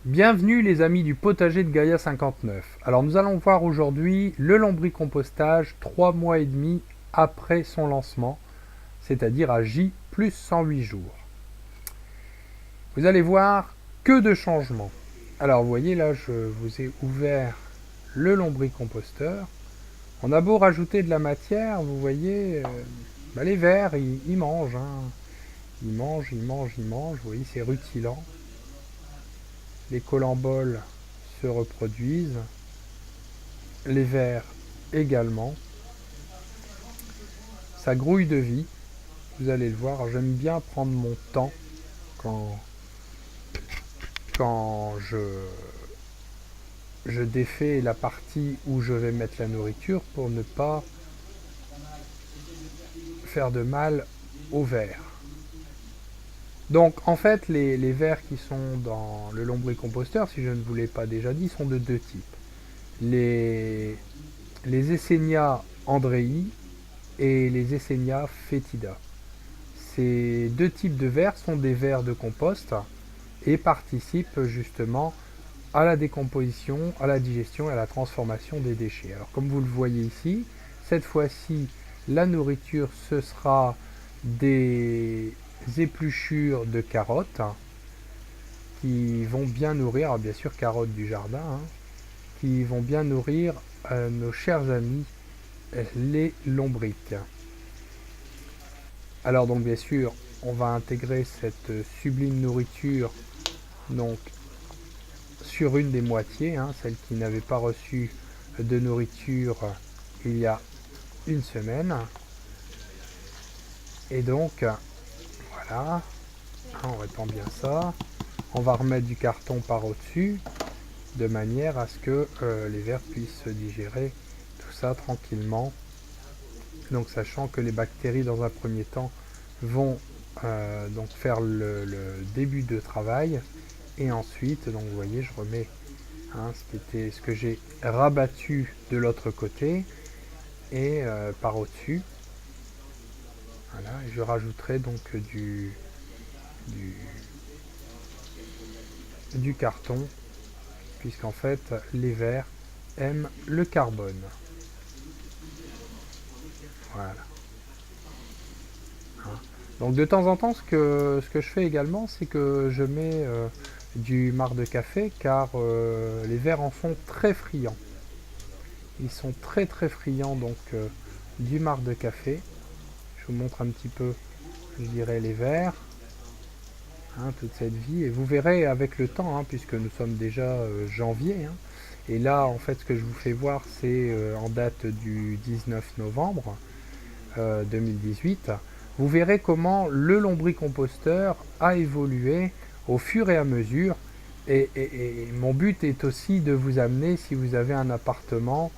Bienvenue les amis du potager de Gaïa 59. Alors nous allons voir aujourd'hui le lombricompostage 3 mois et demi après son lancement, c'est-à-dire à J plus 108 jours. Vous allez voir que de changements. Alors vous voyez là, je vous ai ouvert le lombricomposteur. On a beau rajouter de la matière, vous voyez, les vers ils mangent. Ils mangent. Vous voyez, c'est rutilant. Les colamboles se reproduisent, les vers également. Ça grouille de vie, vous allez le voir. J'aime bien prendre mon temps quand je défais la partie où je vais mettre la nourriture pour ne pas faire de mal aux vers. Donc en fait les vers qui sont dans le lombricomposteur, si je ne vous l'ai pas déjà dit, sont de deux types. Les Eschenia andrei et les Eschenia foetida. Ces deux types de vers sont des vers de compost et participent justement à la décomposition, à la digestion et à la transformation des déchets. Alors comme vous le voyez ici, cette fois-ci la nourriture ce sera des épluchures de carottes qui vont bien nourrir, alors bien sûr carottes du jardin, qui vont bien nourrir nos chers amis les lombrics. Alors donc bien sûr on va intégrer cette sublime nourriture donc sur une des moitiés, celle qui n'avait pas reçu de nourriture il y a une semaine. Et donc voilà, on répand bien ça. On va remettre du carton par au-dessus de manière à ce que les vers puissent digérer tout ça tranquillement. Donc sachant que les bactéries dans un premier temps vont donc faire le début de travail, et ensuite donc vous voyez je remets ce que j'ai rabattu de l'autre côté et par au-dessus. Voilà, et je rajouterai donc du carton, puisqu'en fait les vers aiment le carbone. Voilà. Donc de temps en temps, ce que je fais également, c'est que je mets du marc de café, car les vers en sont très friands. Ils sont très friands, donc du marc de café. Je vous montre un petit peu, je dirais, les vers, toute cette vie. Et vous verrez avec le temps, puisque nous sommes déjà janvier. Et là, en fait, ce que je vous fais voir, c'est en date du 19 novembre 2018. Vous verrez comment le lombricomposteur a évolué au fur et à mesure. Et mon but est aussi de vous amener, si vous avez un appartement,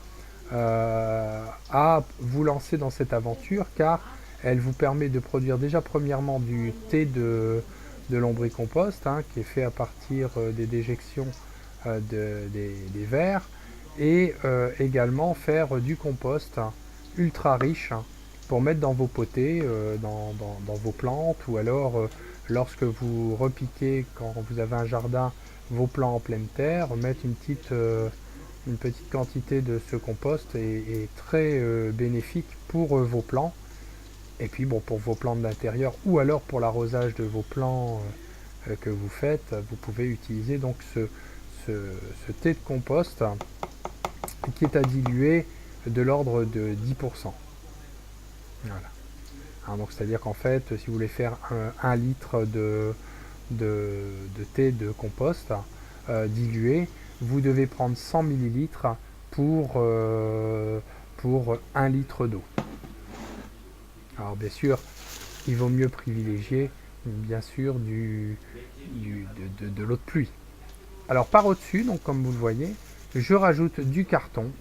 à vous lancer dans cette aventure, car elle vous permet de produire déjà premièrement du thé de lombricompost, qui est fait à partir des déjections des vers, et également faire du compost ultra riche pour mettre dans vos potées, dans vos plantes, ou alors lorsque vous repiquez, quand vous avez un jardin, vos plants en pleine terre, mettre une petite quantité de ce compost est très bénéfique pour vos plants. Et puis bon, pour vos plantes d'intérieur, ou alors pour l'arrosage de vos plants que vous faites, vous pouvez utiliser donc ce thé de compost qui est à diluer de l'ordre de 10%. Voilà. Donc c'est-à-dire qu'en fait, si vous voulez faire 1 litre de thé de compost dilué, vous devez prendre 100 ml pour 1 litre d'eau. Alors bien sûr, il vaut mieux privilégier bien sûr de l'eau de pluie. Alors par au-dessus, donc comme vous le voyez, je rajoute du carton.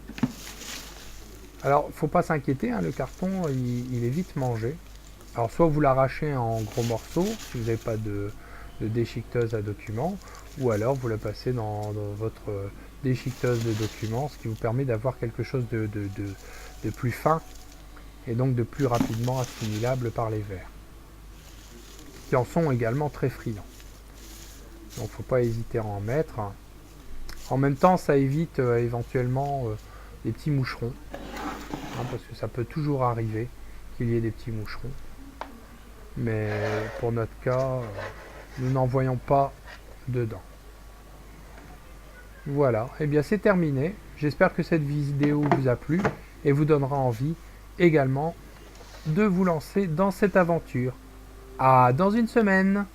Alors faut pas s'inquiéter, le carton il est vite mangé. Alors soit vous l'arrachez en gros morceaux si vous n'avez pas de déchiqueteuse à documents, ou alors vous la passez dans votre déchiqueteuse de documents, ce qui vous permet d'avoir quelque chose de plus fin et donc de plus rapidement assimilable par les vers, qui en sont également très friands. Donc faut pas hésiter à en mettre. En même temps, ça évite éventuellement des petits moucherons, hein, parce que ça peut toujours arriver qu'il y ait des petits moucherons. Mais pour notre cas, nous n'en voyons pas dedans. Voilà, et bien c'est terminé. J'espère que cette vidéo vous a plu et vous donnera envie également de vous lancer dans cette aventure. À dans une semaine!